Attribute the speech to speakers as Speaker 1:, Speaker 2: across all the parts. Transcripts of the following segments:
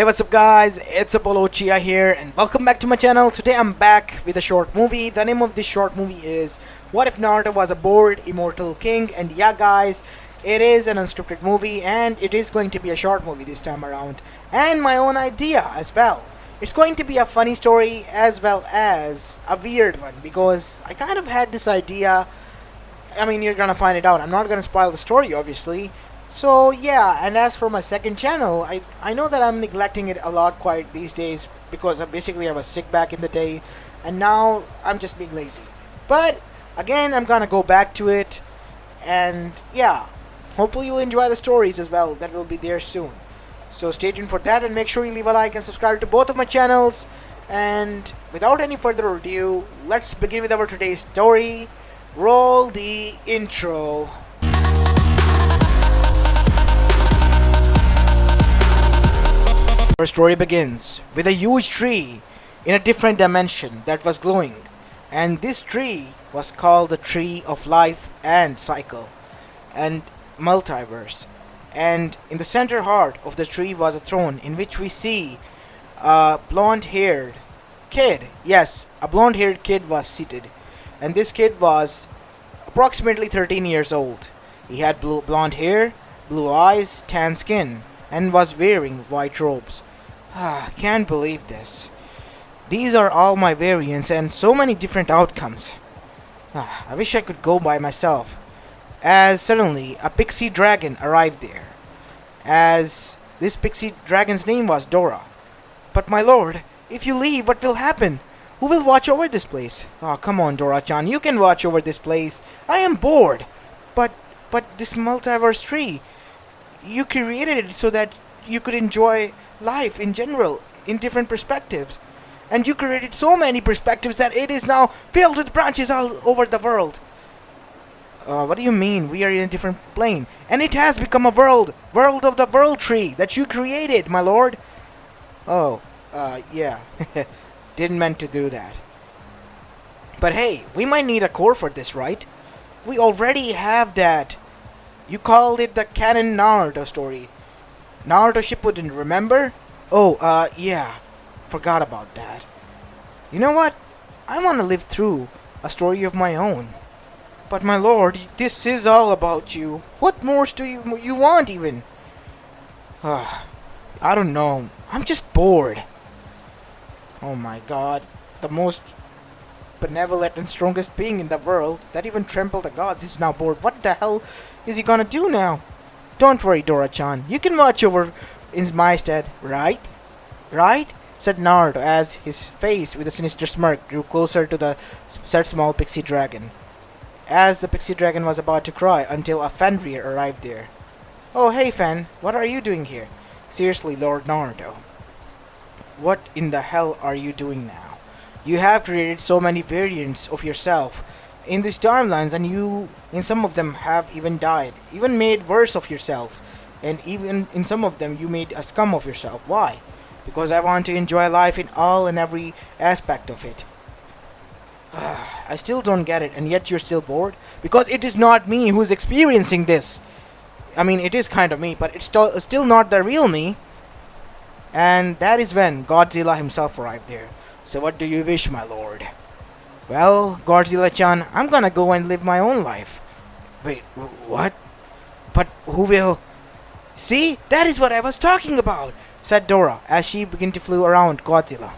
Speaker 1: Hey, what's up guys, it's Uchiha here and welcome back to my channel. Today I'm back with a short movie. The name of this short movie is What If Naruto Was a Bored Immortal King? And yeah guys, it is an unscripted movie and it is going to be a short movie this time around. And my own idea as well. It's going to be a funny story as well as a weird one because I kind of had this idea. I mean, you're gonna find it out. I'm not gonna spoil the story obviously. So yeah, and as for my second channel, I know that I'm neglecting it a lot quite these days because I was sick back in the day and now I'm just being lazy. But again, I'm gonna go back to it and yeah, hopefully you'll enjoy the stories as well that will be there soon. So stay tuned for that and make sure you leave a like and subscribe to both of my channels. And without any further ado, let's begin with our today's story. Roll the intro. Our story begins with a huge tree in a different dimension that was glowing, and this tree was called the Tree of Life and Cycle and Multiverse. And in the center heart of the tree was a throne in which we see a blonde-haired kid. Yes, a blonde-haired kid was seated, and this kid was approximately 13 years old. He had blonde hair, blue eyes, tan skin, and was wearing white robes. Can't believe this. These are all my variants and so many different outcomes. I wish I could go by myself. As suddenly a pixie dragon arrived there. As this pixie dragon's name was Dora. But my lord, if you leave, what will happen? Who will watch over this place? Oh, come on, Dora-chan, you can watch over this place. I am bored. But this multiverse tree, you created it so that you could enjoy life in general, in different perspectives. And you created so many perspectives that it is now filled with branches all over the world. What do you mean? We are in a different plane. And it has become a world of the world tree that you created, my lord. Oh, yeah. Didn't meant to do that. But hey, we might need a core for this, right? We already have that. You called it the canon Naruto story. Naruto Shippuden, remember? Oh, yeah. Forgot about that. You know what? I want to live through a story of my own. But my lord, this is all about you. What more do you want even? I don't know. I'm just bored. Oh my god. The most benevolent and strongest being in the world that even trampled the gods is now bored. What the hell is he gonna do now? Don't worry, Dora-chan. You can watch over in my stead, right? Right? Said Naruto as his face with a sinister smirk grew closer to the said small pixie dragon. As the pixie dragon was about to cry until a Fenrir arrived there. Oh, hey Fen, what are you doing here? Seriously, Lord Naruto. What in the hell are you doing now? You have created so many variants of yourself in these timelines, and you, in some of them, have even died, even made worse of yourselves, and even in some of them, you made a scum of yourself. Why? Because I want to enjoy life in all and every aspect of it. I still don't get it, and yet you're still bored? Because it is not me who's experiencing this. I mean, it is kind of me, but it's still not the real me. And that is when Godzilla himself arrived there. So what do you wish, my lord? Well, Godzilla-chan, I'm gonna go and live my own life. Wait, what? But who will? See, that is what I was talking about, said Dora as she began to flew around Godzilla.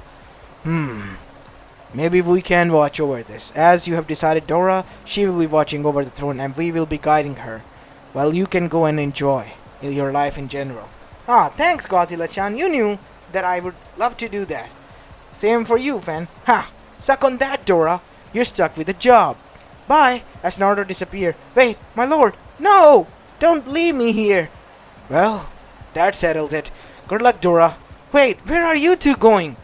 Speaker 1: Maybe we can watch over this. As you have decided, Dora, she will be watching over the throne and we will be guiding her. Well, you can go and enjoy your life in general. Thanks, Godzilla-chan. You knew that I would love to do that. Same for you, Fen. Suck on that, Dora. You're stuck with a job. Bye, as Naruto disappeared. Wait, my lord. No! Don't leave me here. Well, that settles it. Good luck, Dora. Wait, where are you two going?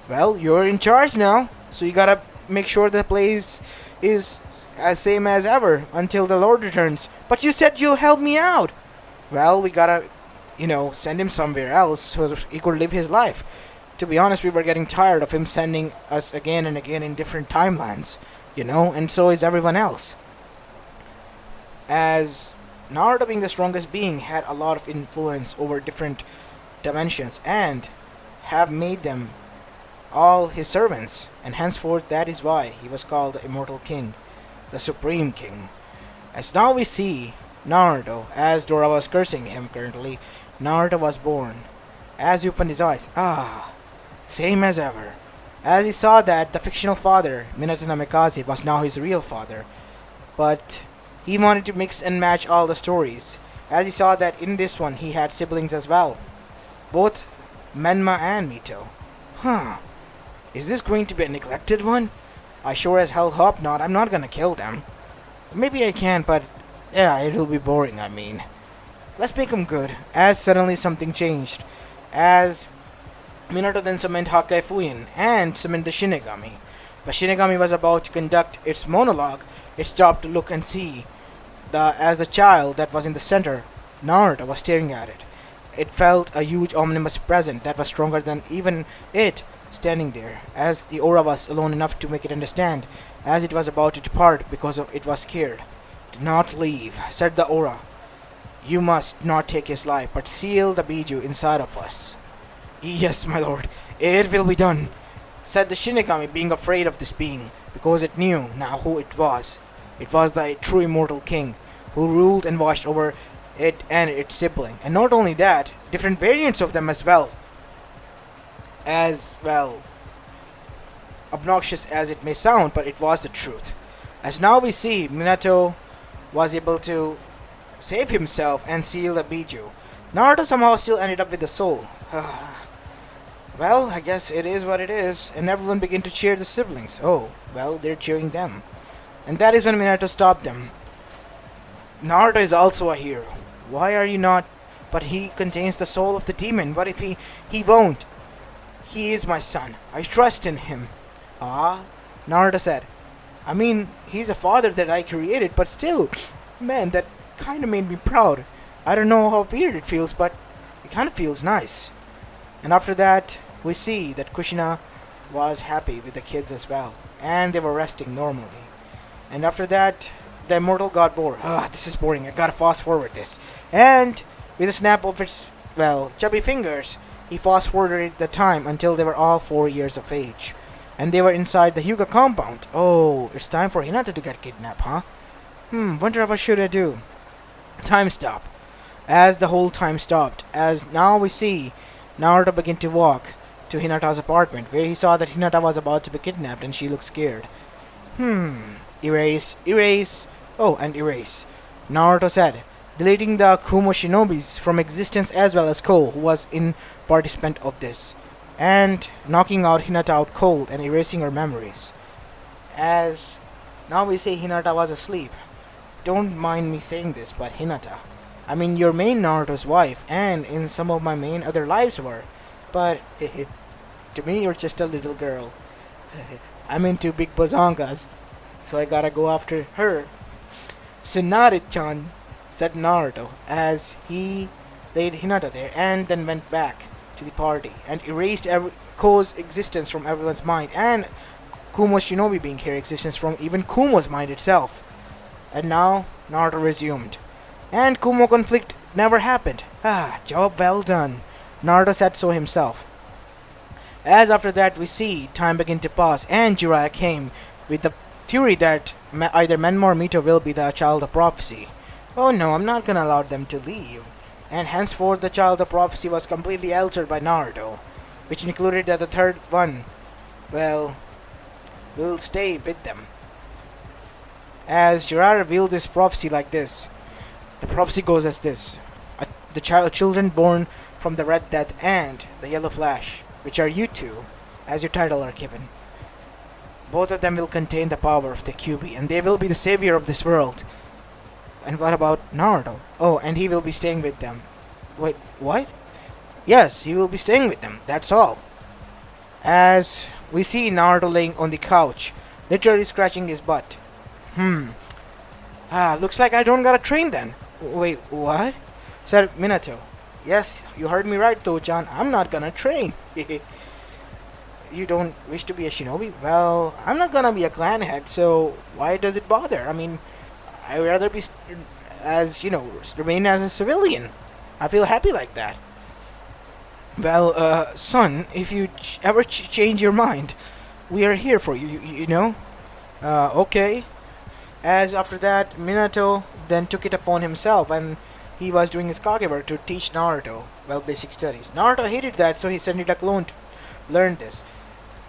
Speaker 1: Well, you're in charge now. So you gotta make sure the place is as same as ever until the lord returns. But you said you'll help me out. Well, we gotta, send him somewhere else so he could live his life. To be honest, we were getting tired of him sending us again and again in different timelines, and so is everyone else. As Naruto, being the strongest being, had a lot of influence over different dimensions and have made them all his servants, and henceforth that is why he was called the Immortal King, the Supreme King. As now we see Naruto, as Dora was cursing him currently, Naruto was born. As he opened his eyes, same as ever. As he saw that the fictional father, Minato Namikaze, was now his real father. But he wanted to mix and match all the stories, as he saw that in this one he had siblings as well, both Menma and Mito. Huh, is this going to be a neglected one? I sure as hell hope not. I'm not gonna kill them. Maybe I can, but yeah, it'll be boring, I mean. Let's make them good. As suddenly something changed. As Minato then summoned Hakai Fuyin and summoned the Shinigami. But Shinigami was about to conduct its monologue. It stopped to look and see as the child that was in the center, Naruto, was staring at it. It felt a huge ominous presence that was stronger than even it standing there, as the aura was alone enough to make it understand, as it was about to depart because of it was scared. Do not leave, said the aura. You must not take his life, but seal the Biju inside of us. Yes, my lord, it will be done, said the Shinigami, being afraid of this being, because it knew now who it was. It was the true immortal king, who ruled and watched over it and its sibling. And not only that, different variants of them as well. As well, obnoxious as it may sound, but it was the truth. As now we see, Minato was able to save himself and seal the Biju. Naruto somehow still ended up with the soul. Well, I guess it is what it is, and everyone began to cheer the siblings. Oh, well, they're cheering them. And that is when Minato stopped them. Naruto is also a hero. Why are you not? But he contains the soul of the demon. What if he won't? He is my son. I trust in him. Naruto said. I mean, he's a father that I created, but still, man, that kind of made me proud. I don't know how weird it feels, but it kind of feels nice. And after that, we see that Kushina was happy with the kids as well, and they were resting normally. And after that, the immortal got bored. This is boring. I gotta fast forward this. And with a snap of its, chubby fingers, he fast forwarded the time until they were all 4 years of age. And they were inside the Hyuga compound. Oh, it's time for Hinata to get kidnapped, huh? Wonder what should I do? Time stop. As the whole time stopped, as now we see Naruto begin to walk to Hinata's apartment, where he saw that Hinata was about to be kidnapped and she looked scared. Erase. Oh, and erase. Naruto said, deleting the Kumo shinobis from existence as well as Ko, who was in participant of this, and knocking out Hinata out cold and erasing her memories. As now we say Hinata was asleep. Don't mind me saying this, but Hinata, I mean your main Naruto's wife, and in some of my main other lives were, but to me you're just a little girl. I'm into big bazongas, so I gotta go after her. Tsunade-chan, said Naruto, as he laid Hinata there and then went back to the party and erased Ko's existence from everyone's mind, and Kumo's shinobi being here existence from even Kumo's mind itself. And now Naruto resumed. And Kumo conflict never happened. Job well done. Naruto said so himself. As after that we see time begin to pass, and Jiraiya came with the theory that either Menma or Mito will be the child of prophecy. Oh no, I'm not gonna allow them to leave. And henceforth the child of prophecy was completely altered by Naruto, which included that the third one, will stay with them. As Jiraiya revealed this prophecy like this, the prophecy goes as this: the children born from the Red Death and the Yellow Flash, which are you two, as your title are given. Both of them will contain the power of the Kyuubi, and they will be the savior of this world. And what about Naruto? Oh, and he will be staying with them. Wait, what? Yes, he will be staying with them, that's all. As we see Naruto laying on the couch, literally scratching his butt. Looks like I don't gotta train then. Wait, what? Said Minato. Yes, you heard me right, Toho-chan. I'm not gonna train. You don't wish to be a shinobi? Well, I'm not gonna be a clan head, so why does it bother? I mean, I'd rather be remain as a civilian. I feel happy like that. Well, son, if you ever change your mind, we are here for you, you know? Okay. As after that, Minato then took it upon himself and he was doing his Kagework to teach Naruto, well, basic studies. Naruto hated that, so he sent it a clone to learn this.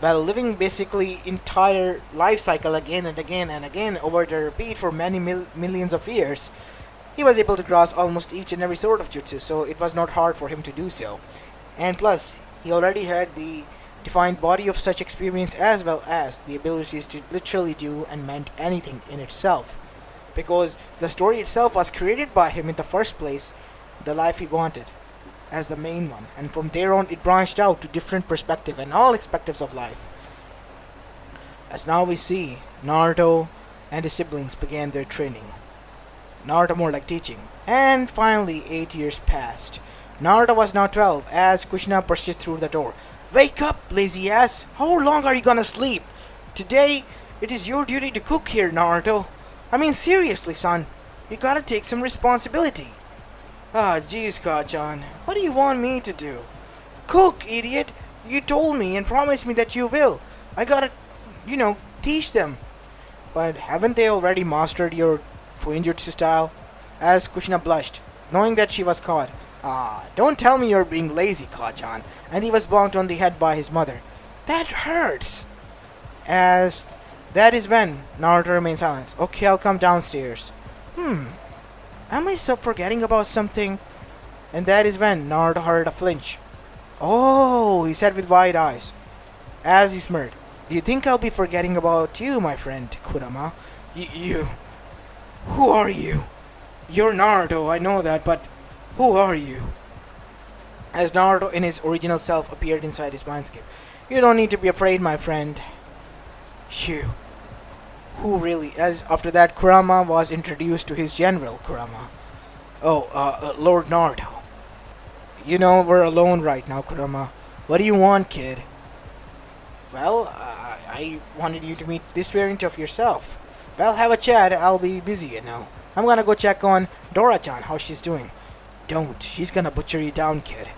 Speaker 1: While living basically entire life cycle again and again and again over the repeat for many millions of years, he was able to grasp almost each and every sort of jutsu, so it was not hard for him to do so. And plus, he already had the defined body of such experience as well as the abilities to literally do and meant anything in itself. Because the story itself was created by him in the first place, the life he wanted as the main one, and from there on it branched out to different perspectives and all perspectives of life. As now we see, Naruto and his siblings began their training. Naruto more like teaching. And finally, 8 years passed. Naruto was now 12 as Kushina bursted through the door. Wake up, lazy ass! How long are you gonna sleep? Today, it is your duty to cook here, Naruto. I mean, seriously, son. You gotta take some responsibility. Ah, jeez, Kachan. What do you want me to do? Cook, idiot! You told me and promised me that you will. I gotta, teach them. But haven't they already mastered your Fuinjutsu style? As Kushina blushed, knowing that she was caught. Ah, don't tell me you're being lazy, Kachan. And he was bonked on the head by his mother. That hurts. As that is when Naruto remained silent. Okay, I'll come downstairs. Am I forgetting about something? And that is when Naruto heard a flinch. Oh, he said with wide eyes, as he smirked. Do you think I'll be forgetting about you, my friend Kurama? You. Who are you? You're Naruto, I know that, but who are you? As Naruto in his original self appeared inside his mindscape. You don't need to be afraid, my friend. You. Who really? As after that, Kurama was introduced to his general, Kurama. Oh, Lord Naruto. You know, we're alone right now, Kurama. What do you want, kid? Well, I wanted you to meet this variant of yourself. Well, have a chat. I'll be busy, you know. I'm gonna go check on Dora-chan, how she's doing. Don't. She's gonna butcher you down, kid.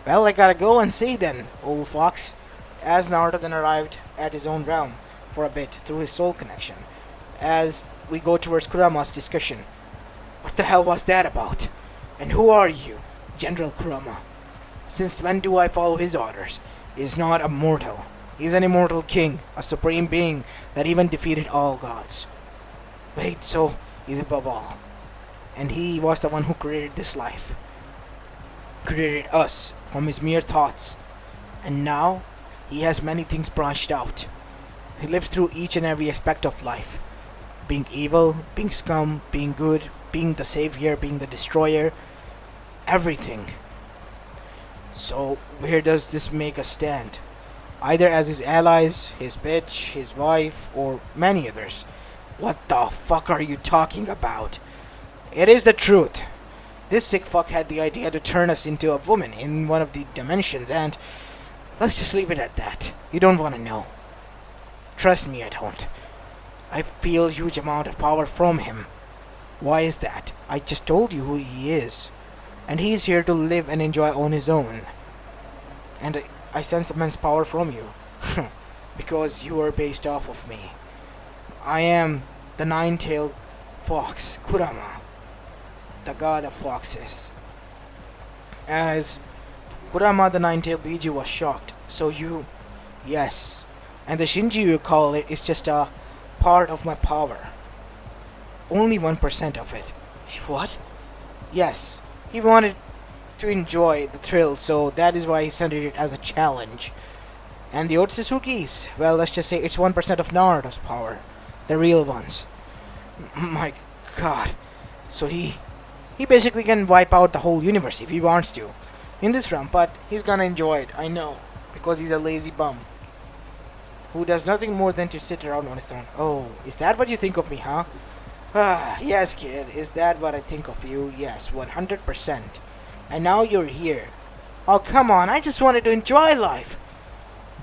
Speaker 1: Well, I gotta go and see then, old fox. As Naruto then arrived at his own realm for a bit through his soul connection. As we go towards Kurama's discussion. What the hell was that about? And who are you, General Kurama? Since when do I follow his orders? He is not a mortal. He is an immortal king, a supreme being that even defeated all gods. Wait, so he's above all. And he was the one who created this life. Created us from his mere thoughts. And now, he has many things branched out. He lives through each and every aspect of life. Being evil, being scum, being good, being the savior, being the destroyer. Everything. So, where does this make us stand? Either as his allies, his bitch, his wife, or many others. What the fuck are you talking about? It is the truth. This sick fuck had the idea to turn us into a woman in one of the dimensions, and let's just leave it at that. You don't want to know. Trust me, I don't. I feel a huge amount of power from him. Why is that? I just told you who he is. And he's here to live and enjoy on his own. And I sense immense power from you. Because you are based off of me. I am the nine-tailed fox, Kurama. The god of foxes. As Kurama the nine-tailed Biju was shocked. So you... Yes. And the Shinji you call it is just a part of my power. Only 1% of it. What? Yes. He wanted to enjoy the thrill, so that is why he sent it as a challenge. And the Otsuzukis, well, let's just say it's 1% of Naruto's power. The real ones. My god. So he basically can wipe out the whole universe if he wants to. In this realm, but he's gonna enjoy it, I know. Because he's a lazy bum. Who does nothing more than to sit around on his throne. Oh, is that what you think of me, huh? Ah, yes, kid. Is that what I think of you? Yes, 100%. And now you're here. Oh, come on. I just wanted to enjoy life.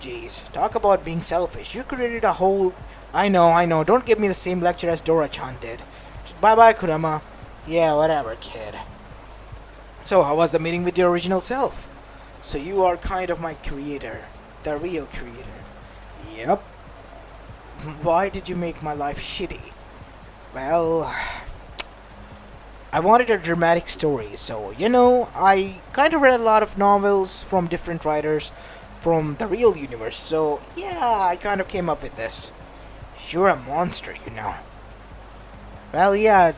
Speaker 1: Jeez, talk about being selfish. You created a whole... I know. Don't give me the same lecture as Dora-chan did. Bye-bye, Kurama. Yeah, whatever, kid. So, how was the meeting with your original self? So you are kind of my creator. The real creator. Yep. Why did you make my life shitty? Well, I wanted a dramatic story, so I kind of read a lot of novels from different writers from the real universe, so yeah, I kind of came up with this. You're a monster. Well, yeah,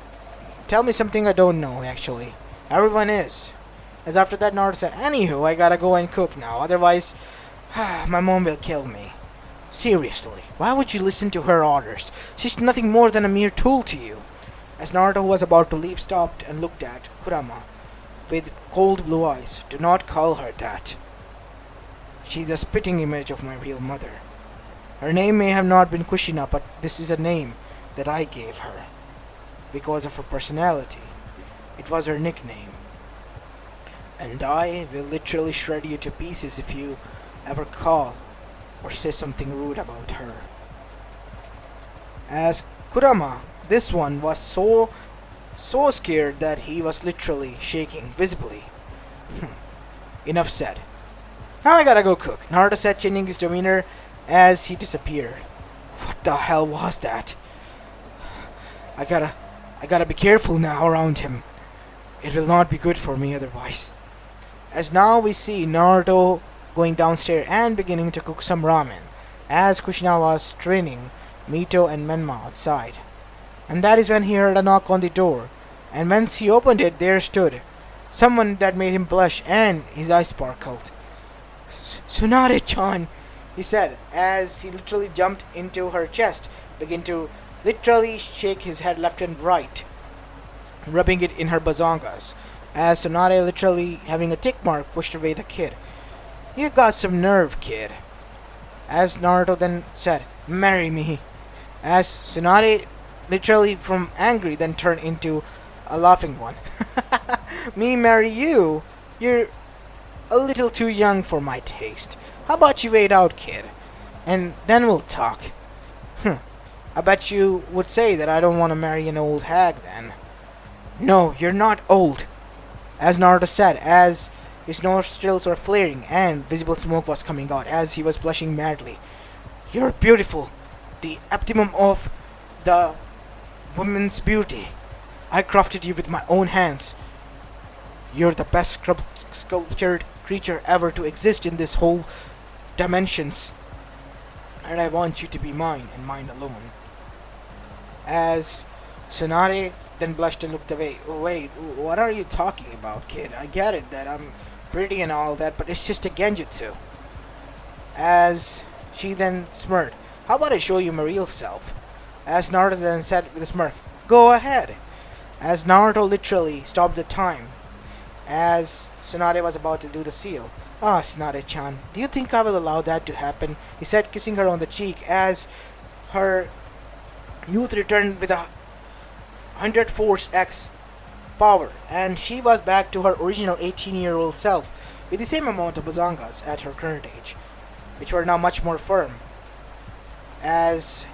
Speaker 1: tell me something I don't know, actually. Everyone is. As after that, Naruto said, anywho, I gotta go and cook now, otherwise, my mom will kill me. Seriously, why would you listen to her orders? She's nothing more than a mere tool to you. As Naruto was about to leave, stopped and looked at Kurama with cold blue eyes. Do not call her that. She's a spitting image of my real mother. Her name may have not been Kushina, but this is a name that I gave her. Because of her personality. It was her nickname. And I will literally shred you to pieces if you ever call or say something rude about her. As Kurama, this one was so scared that he was literally shaking visibly. Enough said. Now I gotta go cook, Naruto said, changing his demeanor as he disappeared. What the hell was that? I gotta be careful now around him. It will not be good for me otherwise. As now we see Naruto going downstairs and beginning to cook some ramen, as Kushina was training Mito and Menma outside. And that is when he heard a knock on the door, and once he opened it, there stood someone that made him blush and his eyes sparkled. Tsunade-chan, he said, as he literally jumped into her chest, began to literally shake his head left and right, rubbing it in her bazongas, as Tsunade, literally having a tick mark, pushed away the kid. You got some nerve, kid. As Naruto then said, marry me. As Tsunade, literally from angry, then turned into a laughing one. Me marry you? You're a little too young for my taste. How about you wait out, kid? And then we'll talk. I bet you would say that I don't want to marry an old hag then. No, you're not old. As Naruto said, as his nostrils were flaring and visible smoke was coming out as he was blushing madly. You're beautiful. The optimum of the woman's beauty. I crafted you with my own hands. You're the best sculptured creature ever to exist in this whole dimensions. And I want you to be mine and mine alone. As Tsunade then blushed and looked away. Oh, wait, what are you talking about, kid? I get it that I'm pretty and all that, but it's just a genjutsu. As she then smirked. How about I show you my real self? As Naruto then said with a smirk, go ahead. As Naruto literally stopped the time. As Tsunade was about to do the seal. Ah, Tsunade-chan, do you think I will allow that to happen? He said, kissing her on the cheek as her youth returned with 100 Force X power, and she was back to her original 18-year-old self with the same amount of bazongas at her current age, which were now much more firm. As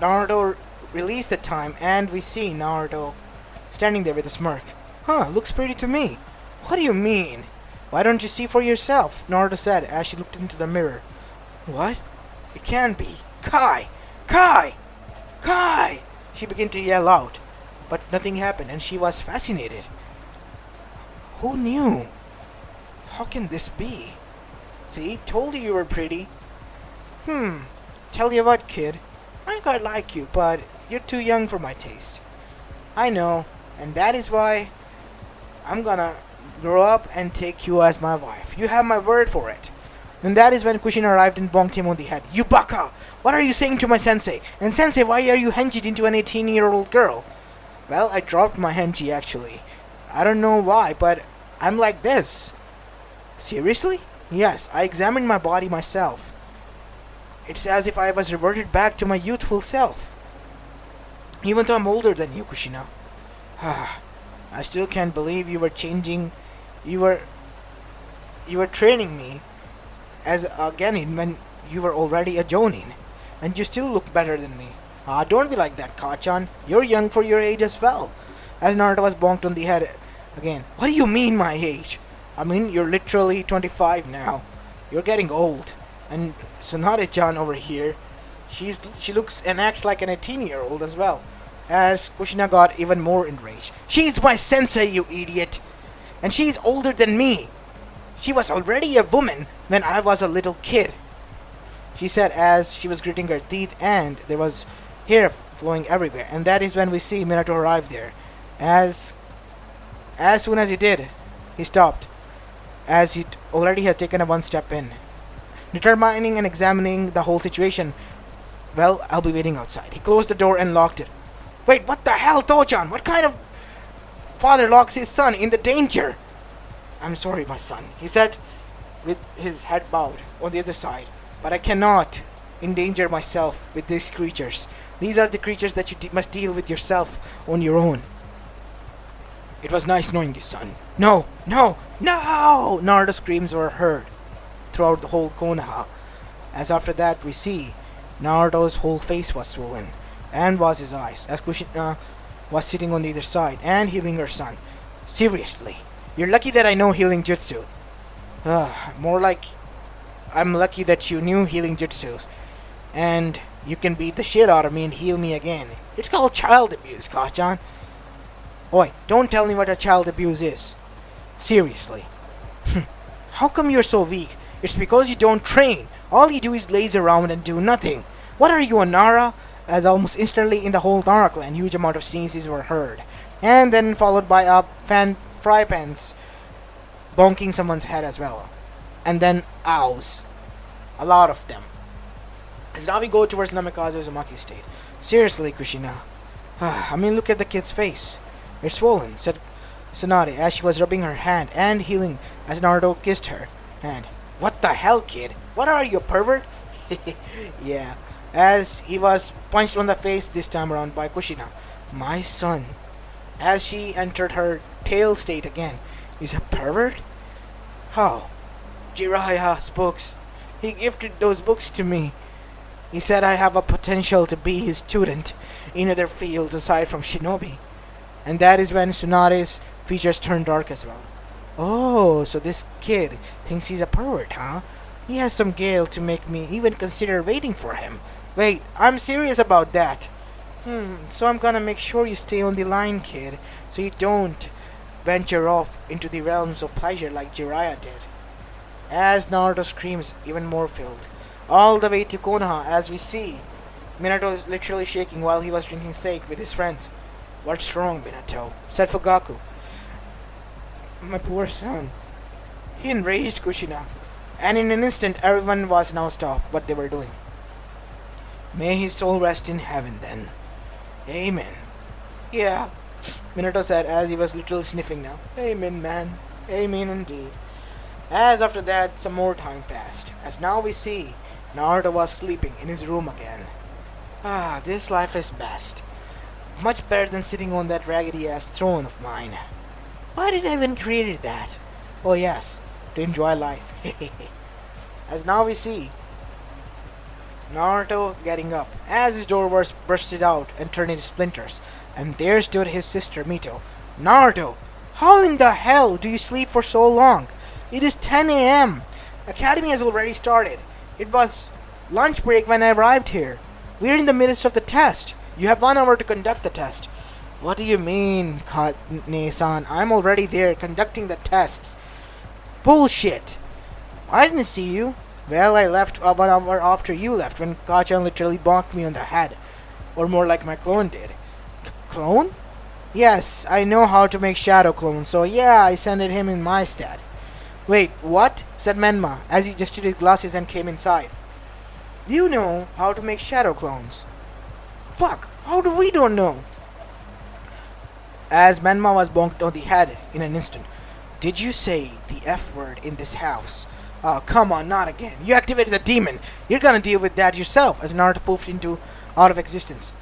Speaker 1: Naruto released the time, and we see Naruto standing there with a smirk. Huh, looks pretty to me. What do you mean? Why don't you see for yourself? Naruto said as she looked into the mirror. What? It can't be. Kai! Kai! Kai! She began to yell out, but nothing happened and she was fascinated. Who knew? How can this be? See, told you were pretty. Tell you what, kid. I quite like you, but you're too young for my taste. I know, and that is why I'm gonna grow up and take you as my wife. You have my word for it. And that is when Kushina arrived and bonked him on the head. You baka! What are you saying to my sensei? And sensei, why are you henjied into an 18-year-old girl? Well, I dropped my henji actually. I don't know why, but I'm like this. Seriously? Yes, I examined my body myself. It's as if I was reverted back to my youthful self. Even though I'm older than you, Kushina. I still can't believe you were changing. You were training me as a genin when you were already a jonin. And you still look better than me. Don't be like that, Kachan. You're young for your age as well. As Naruto was bonked on the head again. What do you mean my age? I mean, you're literally 25 now. You're getting old. And Tsunade-chan over here, she looks and acts like an 18-year-old as well. As Kushina got even more enraged. She's my sensei, you idiot! And she's older than me! She was already a woman when I was a little kid, she said as she was gritting her teeth and there was hair flowing everywhere. And that is when we see Minato arrive there. As soon as he did, he stopped, as he already had taken a one step in. Determining and examining the whole situation. Well, I'll be waiting outside. He closed the door and locked it. Wait, what the hell, Tojan? What kind of father locks his son in the danger? I'm sorry, my son, he said with his head bowed on the other side. But I cannot endanger myself with these creatures. These are the creatures that you must deal with yourself on your own. It was nice knowing you, son. No, no, no! Naruto's screams were heard throughout the whole Konoha. As after that we see Naruto's whole face was swollen, and was his eyes, as Kushina was sitting on the other side and healing her son. Seriously, you're lucky that I know healing jutsu. More like I'm lucky that you knew healing jutsus, and you can beat the shit out of me and heal me again. It's called child abuse, Kachan. Oi, don't tell me what a child abuse is. Seriously. How come you're so weak? It's because you don't train. All you do is laze around and do nothing. What are you, a Nara? As almost instantly in the whole Nara clan, huge amount of sneezes were heard. And then followed by fry pans bonking someone's head as well. And then ows. A lot of them. As now we go towards Namikaze Uzumaki's state. Seriously, Kushina. I mean, look at the kid's face. It's swollen, said Tsunade as she was rubbing her hand and healing as Naruto kissed her hand. What the hell, kid? What are you, a pervert? Yeah, as he was punched on the face this time around by Kushina. My son, as she entered her tail state again, is a pervert? How? Jiraiya's books. He gifted those books to me. He said I have a potential to be his student in other fields aside from shinobi. And that is when Tsunade's features turned dark as well. Oh, so this kid thinks he's a pervert, huh? He has some gale to make me even consider waiting for him. Wait, I'm serious about that. So I'm gonna make sure you stay on the line, kid, so you don't venture off into the realms of pleasure like Jiraiya did. As Naruto screams even more filled, all the way to Konoha, as we see Minato is literally shaking while he was drinking sake with his friends. What's wrong, Minato? Said Fugaku. My poor son. He enraged Kushina, and in an instant everyone was now stopped what they were doing. May his soul rest in heaven then. Amen. Yeah, Minato said as he was literally sniffing now. Amen, man. Amen indeed. As after that, some more time passed, as now we see Naruto was sleeping in his room again. This life is best. Much better than sitting on that raggedy-ass throne of mine. Why did I even create that? Oh yes, to enjoy life. As now we see Naruto getting up, as his door was bursted out and turned into splinters, and there stood his sister Mito. Naruto, how in the hell do you sleep for so long? It is 10 a.m. Academy has already started. It was lunch break when I arrived here. We're in the midst of the test. You have 1 hour to conduct the test. What do you mean, Kane-san? I'm already there conducting the tests. Bullshit. I didn't see you. Well, I left about 1 hour after you left when Kachan literally bonked me on the head. Or more like my clone did. Clone? Yes, I know how to make shadow clones, so yeah, I sent him in my stead. Wait, what? Said Menma as he adjusted his glasses and came inside. Do you know how to make shadow clones? Fuck, how do we don't know? As Menma was bonked on the head in an instant. Did you say the F word in this house? Oh, come on, not again. You activated the demon. You're gonna deal with that yourself, as Naruto poofed out of existence.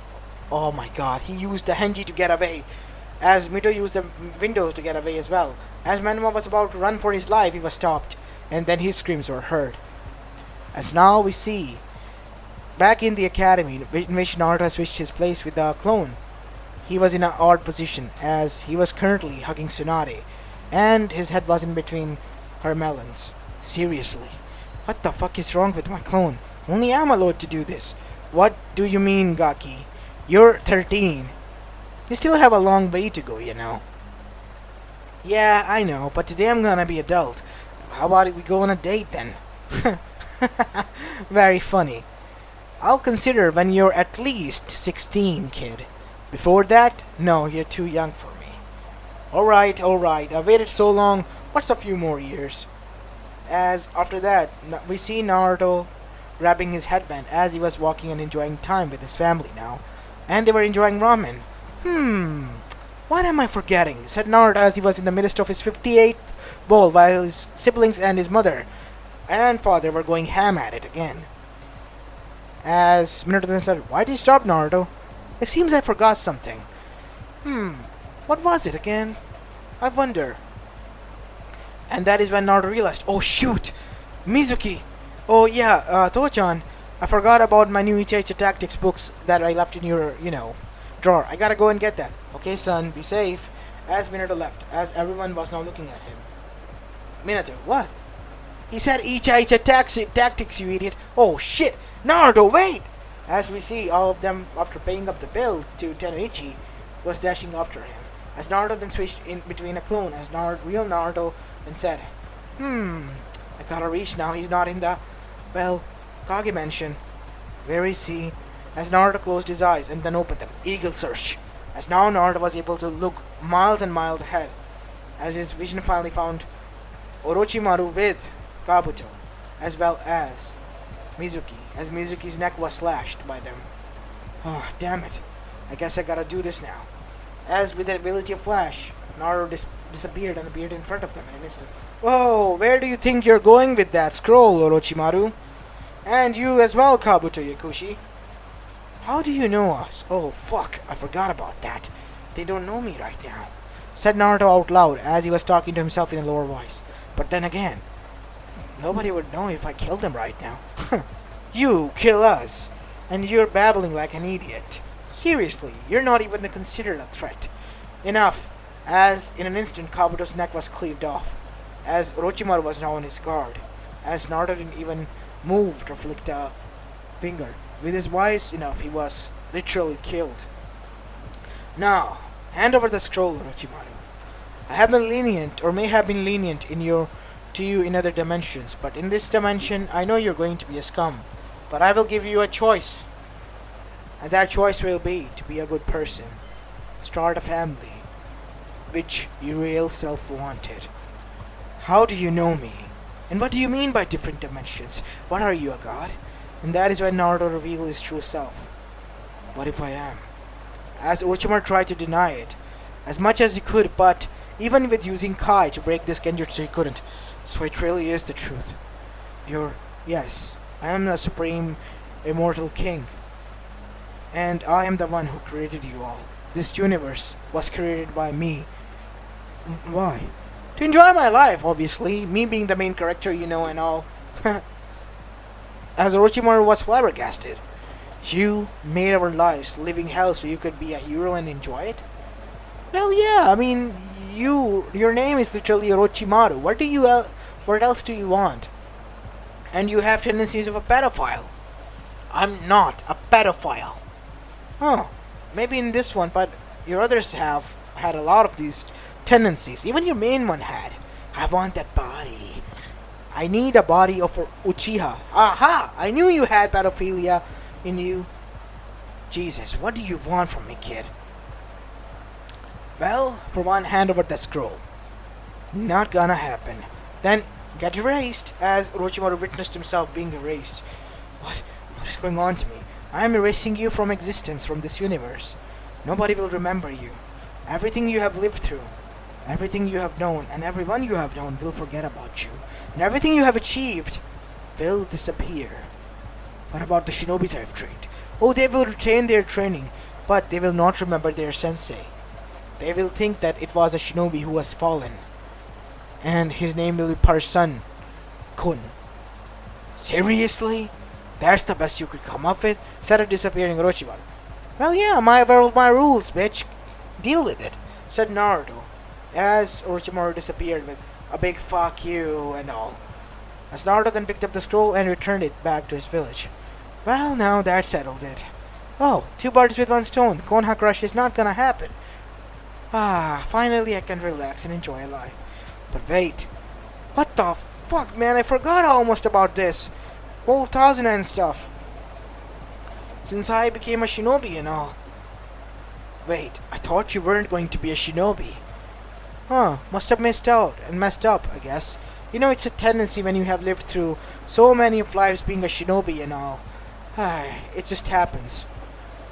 Speaker 1: Oh my god, he used the Henji to get away, as Mito used the windows to get away as well. As Menma was about to run for his life, he was stopped, and then his screams were heard. As now we see, back in the academy, in which Naruto has switched his place with the clone, he was in an odd position, as he was currently hugging Tsunade, and his head was in between her melons. Seriously, what the fuck is wrong with my clone? Only I'm allowed to do this. What do you mean, Gaki? You're 13. You still have a long way to go, you know. Yeah, I know, but today I'm gonna be adult. How about we go on a date then? Very funny. I'll consider when you're at least 16, kid. Before that, no, you're too young for me. Alright, I waited so long, what's a few more years? As after that, we see Naruto grabbing his headband as he was walking and enjoying time with his family now. And they were enjoying ramen. What am I forgetting? Said Naruto as he was in the midst of his 58th bowl while his siblings and his mother and father were going ham at it again. As Minato then said, why did you stop, Naruto? It seems I forgot something. What was it again? I wonder. And that is when Naruto realized, oh shoot! Mizuki! Oh yeah, Toho-chan, I forgot about my new Uchiha tactics books that I left in your, drawer. I gotta go and get that. Okay, son, be safe. As Minato left, as everyone was now looking at him. Minato, what? He said Uchiha tactics, you idiot. Oh shit! Naruto, wait! As we see all of them, after paying up the bill to Tenoichi, was dashing after him. As Naruto then switched in between a clone as real Naruto and said, I gotta reach now. He's not in the, Kage mansion. Where is he? As Naruto closed his eyes and then opened them. Eagle search. As now Naruto was able to look miles and miles ahead. As his vision finally found Orochimaru with Kabuto, as well as Mizuki, as Mizuki's neck was slashed by them. Oh, damn it. I guess I gotta do this now. As with the ability of Flash, Naruto disappeared and appeared in front of them in an instant. Whoa, where do you think you're going with that scroll, Orochimaru? And you as well, Kabuto Yakushi. How do you know us? Oh, fuck, I forgot about that. They don't know me right now, said Naruto out loud as he was talking to himself in a lower voice. But then again, nobody would know if I killed them right now. You kill us, and you're babbling like an idiot. Seriously, you're not even considered a threat. Enough, as in an instant Kabuto's neck was cleaved off, as Orochimaru was now on his guard, as Naruto didn't even move or flick a finger. With his voice enough, he was literally killed. Now, hand over the scroll, Orochimaru. I have been lenient, or may have been lenient to you in other dimensions, but in this dimension, I know you're going to be a scum. But I will give you a choice. And that choice will be to be a good person. Start a family. Which your real self wanted. How do you know me? And what do you mean by different dimensions? What are you, a god? And that is when Naruto revealed his true self. What if I am? As Orochimaru tried to deny it, as much as he could, but even with using Kai to break this genjutsu he couldn't. So it really is the truth. Yes, I am the supreme immortal king. And I am the one who created you all. This universe was created by me. Why? To enjoy my life, obviously. Me being the main character, and all. As Orochimaru was flabbergasted. You made our lives living hell so you could be a hero and enjoy it? Well, yeah, I mean, your name is literally Orochimaru. What else do you want? And you have tendencies of a pedophile. I'm not a pedophile. Oh, maybe in this one, but your others have had a lot of these tendencies. Even your main one had. I want that body. I need a body of Uchiha. Aha! I knew you had pedophilia in you. Jesus, what do you want from me, kid? Well, for one, hand over the scroll. Not gonna happen. Then get erased, as Orochimaru witnessed himself being erased. What is going on to me? I am erasing you from existence, from this universe. Nobody will remember you. Everything you have lived through, everything you have known, and everyone you have known will forget about you. And everything you have achieved will disappear. What about the shinobis I have trained? Oh, they will retain their training, but they will not remember their sensei. They will think that it was a shinobi who was fallen. And his name will be Parsun-kun. Seriously? That's the best you could come up with? Said a disappearing Orochimaru. Well, yeah, my rules, bitch. Deal with it, said Naruto. as Orochimaru disappeared with a big fuck you and all. As Naruto then picked up the scroll and returned it back to his village. Well, now that settled it. Oh, two birds with one stone. Konoha Crush is not gonna happen. Finally I can relax and enjoy life. But wait, what the fuck, man? I forgot almost about this whole thousand and stuff. Since I became a shinobi and all. Wait, I thought you weren't going to be a shinobi. Must have missed out and messed up, I guess. You know, it's a tendency when you have lived through so many of lives being a shinobi and all. It just happens.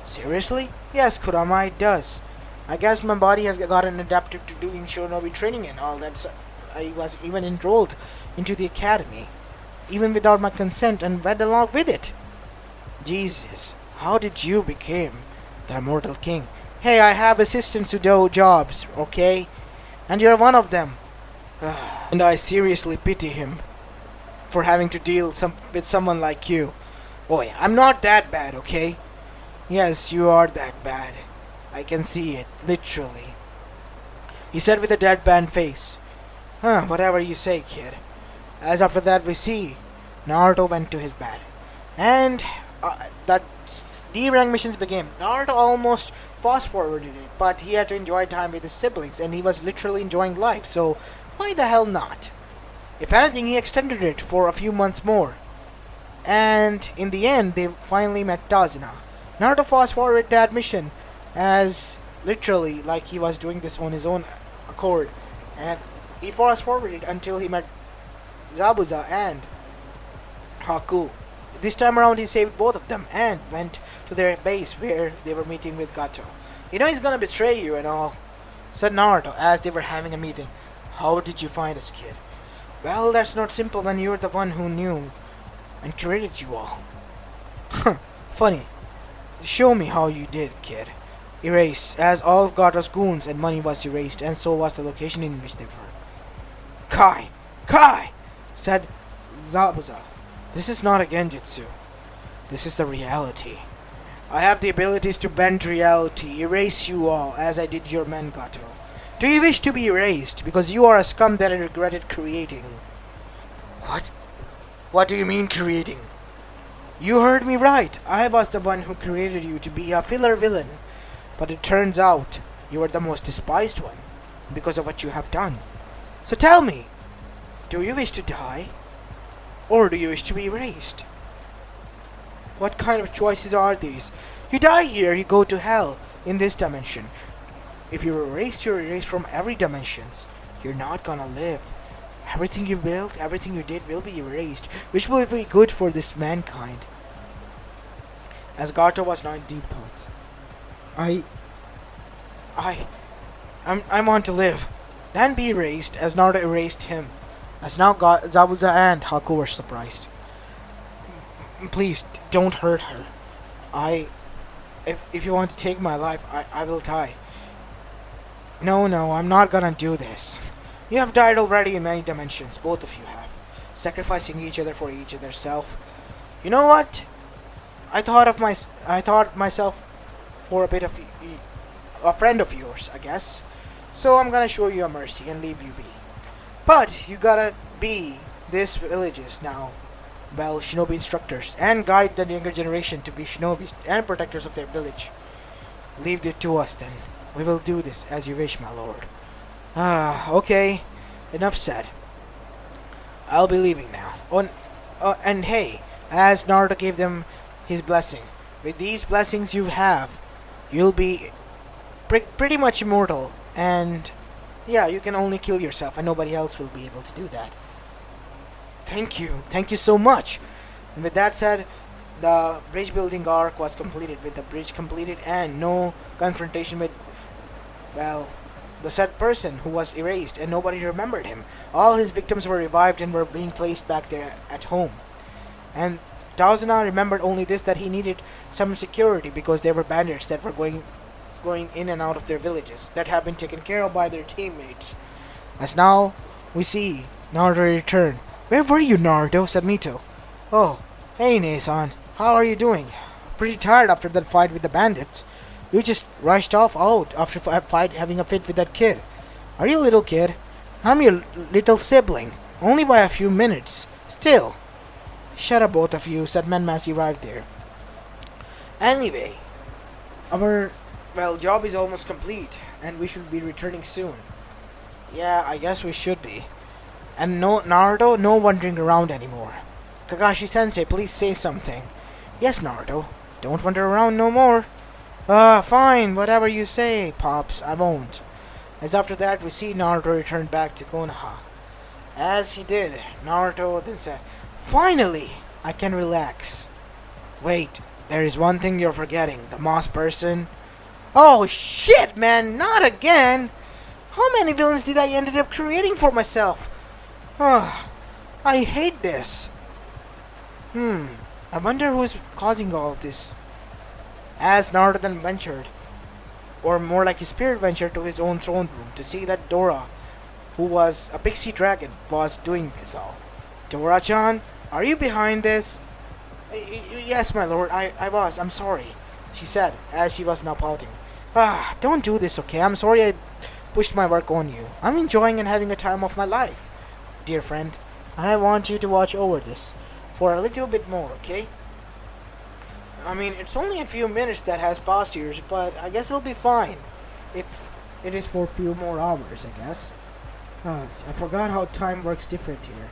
Speaker 1: Seriously? Yes, Kurama, it does. I guess my body has gotten adapted to doing shinobi training and all. I was even enrolled into the academy, even without my consent, and went along with it. Jesus, how did you become the immortal king? Hey, I have assistants who do jobs, okay? And you're one of them. And I seriously pity him for having to deal with someone like you. Boy, I'm not that bad, okay? Yes, you are that bad. I can see it, literally. He said with a deadpan face. Whatever you say, kid. As after that we see, Naruto went to his bed. And that D-rank missions began. Naruto almost fast-forwarded it, but he had to enjoy time with his siblings, and he was literally enjoying life, so why the hell not? If anything, he extended it for a few months more. And in the end, they finally met Tazuna. Naruto fast-forwarded that mission as literally like he was doing this on his own accord. And he fast-forwarded until he met Zabuza and Haku. This time around he saved both of them and went to their base where they were meeting with Gato. You know he's gonna betray you and all, said Naruto as they were having a meeting. How did you find us, kid? Well, that's not simple when you're the one who knew and created you all. Funny. Show me how you did, kid. Erased, as all of Gato's goons and money was erased, and so was the location in which they were. Kai! Said Zabuza. This is not a genjutsu. This is the reality. I have the abilities to bend reality, erase you all, as I did your men, Gato. Do you wish to be erased, because you are a scum that I regretted creating? What? What do you mean creating? You heard me right. I was the one who created you to be a filler villain. But it turns out you are the most despised one, because of what you have done. So tell me, do you wish to die? Or do you wish to be erased? What kind of choices are these? You die here, you go to hell in this dimension. If you're erased from every dimension. You're not gonna live. Everything you built, everything you did will be erased, which will be good for this mankind. As Gato was now in deep thoughts. I want to live. Then be erased, as Naruto erased him. As now Zabuza and Haku were surprised. Please, don't hurt her. If you want to take my life, I will die. No, I'm not gonna do this. You have died already in many dimensions, both of you have. Sacrificing each other for each other's self. You know what? I thought myself for a bit of a friend of yours, I guess. So I'm gonna show you a mercy and leave you be. But you gotta be these villages now. Well, shinobi instructors, and guide the younger generation to be shinobis and protectors of their village. Leave it to us then. We will do this as you wish, my lord. Okay. Enough said. I'll be leaving now. And hey, as Naruto gave them his blessing, with these blessings you have, you'll be pretty much immortal. And yeah, you can only kill yourself, and nobody else will be able to do that. Thank you so much. And with that said, the bridge building arc was completed. With the bridge completed and no confrontation with, well, the said person who was erased and nobody remembered him. All his victims were revived and were being placed back there at home. And Tazuna remembered only this, that he needed some security because there were bandits that were going in and out of their villages that had been taken care of by their teammates. As now we see Naruto return. Where were you, Naruto? Said Mito. Oh, hey Nei-san, how are you doing? Pretty tired after that fight with the bandits. You just rushed off out after having a fit with that kid. Are you a little kid? I'm your little sibling, only by a few minutes. Still. Shut up, both of you, said Menma as he arrived there. Anyway, our, job is almost complete, and we should be returning soon. Yeah, I guess we should be. And no, Naruto, no wandering around anymore. Kakashi-sensei, please say something. Yes, Naruto. Don't wander around no more. Fine, whatever you say, Pops, I won't. As after that, we see Naruto return back to Konoha. As he did, Naruto then said, Finally, I can relax. Wait, there is one thing you're forgetting, the moss person. Oh shit, man, not again! How many villains did I ended up creating for myself? I hate this. I wonder who's causing all of this. As Naruto then ventured, or more like his spirit ventured to his own throne room to see that Dora, who was a pixie dragon, was doing this all. Dora-chan, are you behind this? Yes, my lord, I was. I'm sorry, she said, as she was now pouting. Don't do this, okay? I'm sorry I pushed my work on you. I'm enjoying and having a time of my life, dear friend, and I want you to watch over this for a little bit more, okay? I mean, it's only a few minutes that has passed here, but I guess it'll be fine. If it is for a few more hours, I guess. I forgot how time works different here.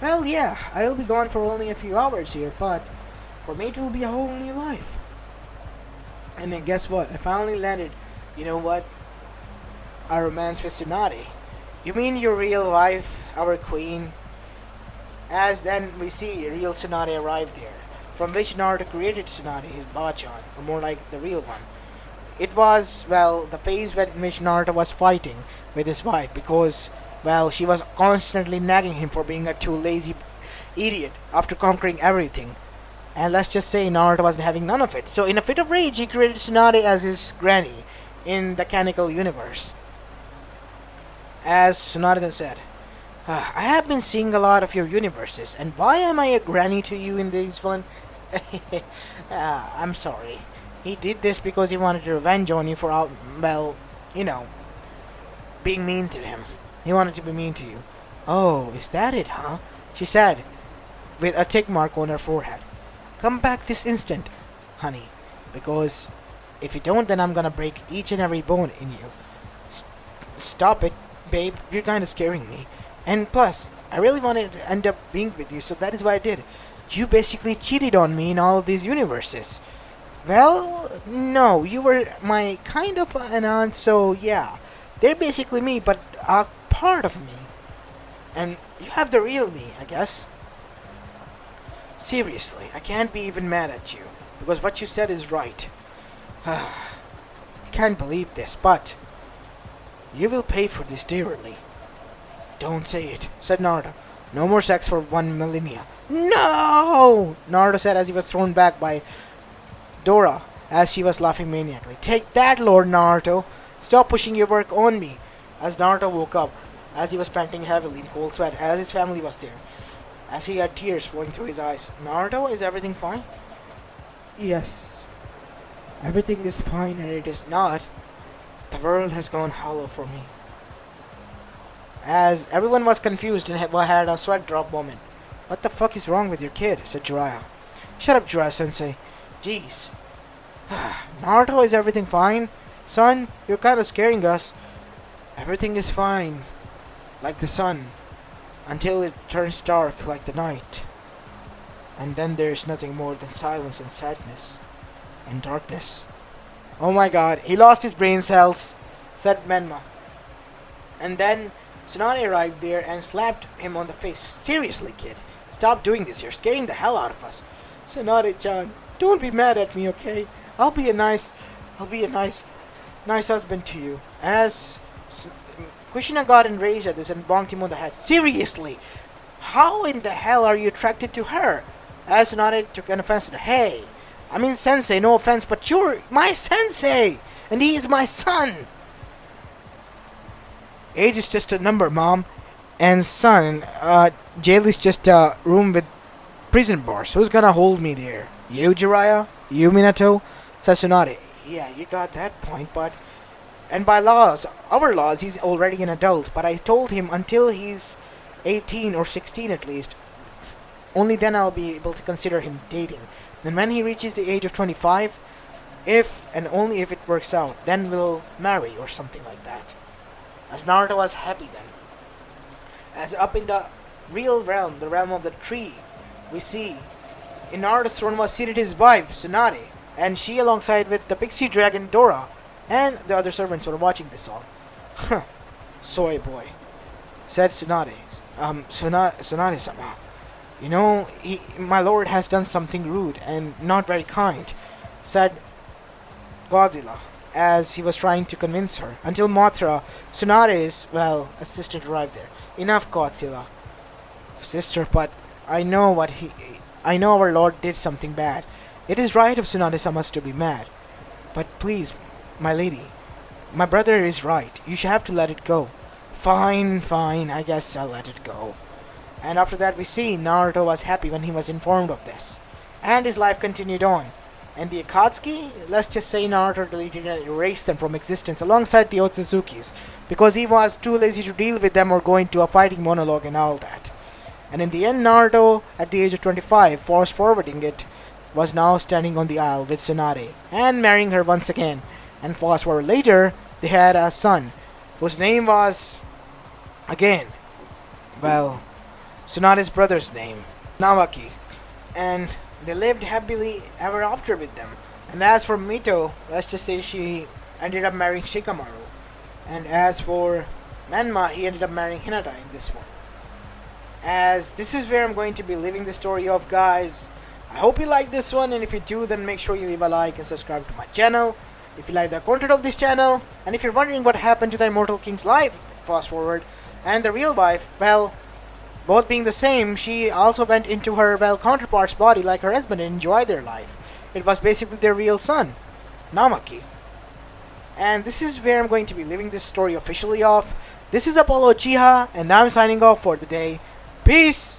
Speaker 1: Well, yeah, I'll be gone for only a few hours here, but for me it will be a whole new life. And then guess what? I finally landed, you know what? A romance with Tsunade. You mean your real wife, our queen? As then we see real Tsunade arrive there, from which Naruto created Tsunade, his Bachan, or more like the real one. It was, the phase when which Naruto was fighting with his wife because, she was constantly nagging him for being a too lazy idiot after conquering everything. And let's just say Naruto wasn't having none of it. So in a fit of rage, he created Tsunade as his granny in the canonical universe. As Tsunade then said, I have been seeing a lot of your universes, and why am I a granny to you in this one? I'm sorry. He did this because he wanted revenge on you for, being mean to him. He wanted to be mean to you. Oh, is that it, huh? She said, with a tick mark on her forehead. Come back this instant, honey, because if you don't, then I'm gonna break each and every bone in you. Stop it, babe. You're kinda scaring me. And plus, I really wanted to end up being with you, so that is why I did. You basically cheated on me in all of these universes. Well, no, you were my kind of an aunt, so yeah. They're basically me, but a part of me. And you have the real me, I guess. Seriously, I can't be even mad at you, because what you said is right. I can't believe this, but you will pay for this dearly. Don't say it, said Naruto. No more sex for 1 millennia. No! Naruto said as he was thrown back by Dora as she was laughing maniacally. Take that, Lord Naruto. Stop pushing your work on me. As Naruto woke up, as he was panting heavily in cold sweat, as his family was there, as he had tears flowing through his eyes. Naruto, is everything fine? Yes. Everything is fine, and it is not. The world has gone hollow for me. As everyone was confused and had a sweat drop moment. What the fuck is wrong with your kid? Said Jiraiya. Shut up, Jiraiya-sensei. Jeez. Naruto, is everything fine? Son, you're kind of scaring us. Everything is fine. Like the sun. Until it turns dark like the night. And then there is nothing more than silence and sadness. And darkness. Oh my god, he lost his brain cells, said Menma. And then Tsunade arrived there and slapped him on the face. Seriously, kid, stop doing this. You're scaring the hell out of us. Tsunade-chan, don't be mad at me, okay? I'll be a nice husband to you. As Kushina got enraged at this and bonked him on the head. Seriously, how in the hell are you attracted to her? As Tsunade took an offense. Hey, I mean sensei, no offense, but you're my sensei, and he is my son. Age is just a number, Mom. And son, jail is just a room with prison bars. Who's gonna hold me there? You, Jiraiya? You, Minato? Said Tsunade. Yeah, you got that point, but And by laws, our laws, he's already an adult. But I told him until he's 18 or 16 at least, only then I'll be able to consider him dating. Then when he reaches the age of 25, if and only if it works out, then we'll marry or something like that. As Naruto was happy then. As up in the real realm, the realm of the tree, we see in Naruto's throne was seated his wife, Tsunade, and she alongside with the pixie dragon Dora, and the other servants were watching this all. Huh, soy boy, said Tsunade. Tsunade-sama, you know, my lord has done something rude and not very kind, said Godzilla, as he was trying to convince her, until Mothra, Tsunade's, assistant arrived there. Enough, Godzilla. Sister, but I know our lord did something bad. It is right of Tsunade-sama to be mad. But please, my lady, my brother is right. You should have to let it go. Fine, I guess I'll let it go. And after that we see Naruto was happy when he was informed of this. And his life continued on. And the Akatsuki, let's just say Naruto deleted and erased them from existence alongside the Otsuzukis, because he was too lazy to deal with them or go into a fighting monologue and all that. And in the end, Naruto, at the age of 25, fast forwarding it, was now standing on the aisle with Tsunade and marrying her once again. And fast forward later, they had a son, whose name was, again, Tsunade's brother's name, Namaki. And they lived happily ever after with them. And as for Mito, let's just say she ended up marrying Shikamaru. And as for Menma, he ended up marrying Hinata in this one. As this is where I'm going to be leaving the story off, guys. I hope you like this one, and if you do, then make sure you leave a like and subscribe to my channel if you like the content of this channel. And if you're wondering what happened to the Immortal King's life, fast forward, and the real wife, both being the same, she also went into her, counterpart's body like her husband and enjoyed their life. It was basically their real son, Namaki. And this is where I'm going to be leaving this story officially off. This is Apollo Uchiha, and I'm signing off for the day. Peace!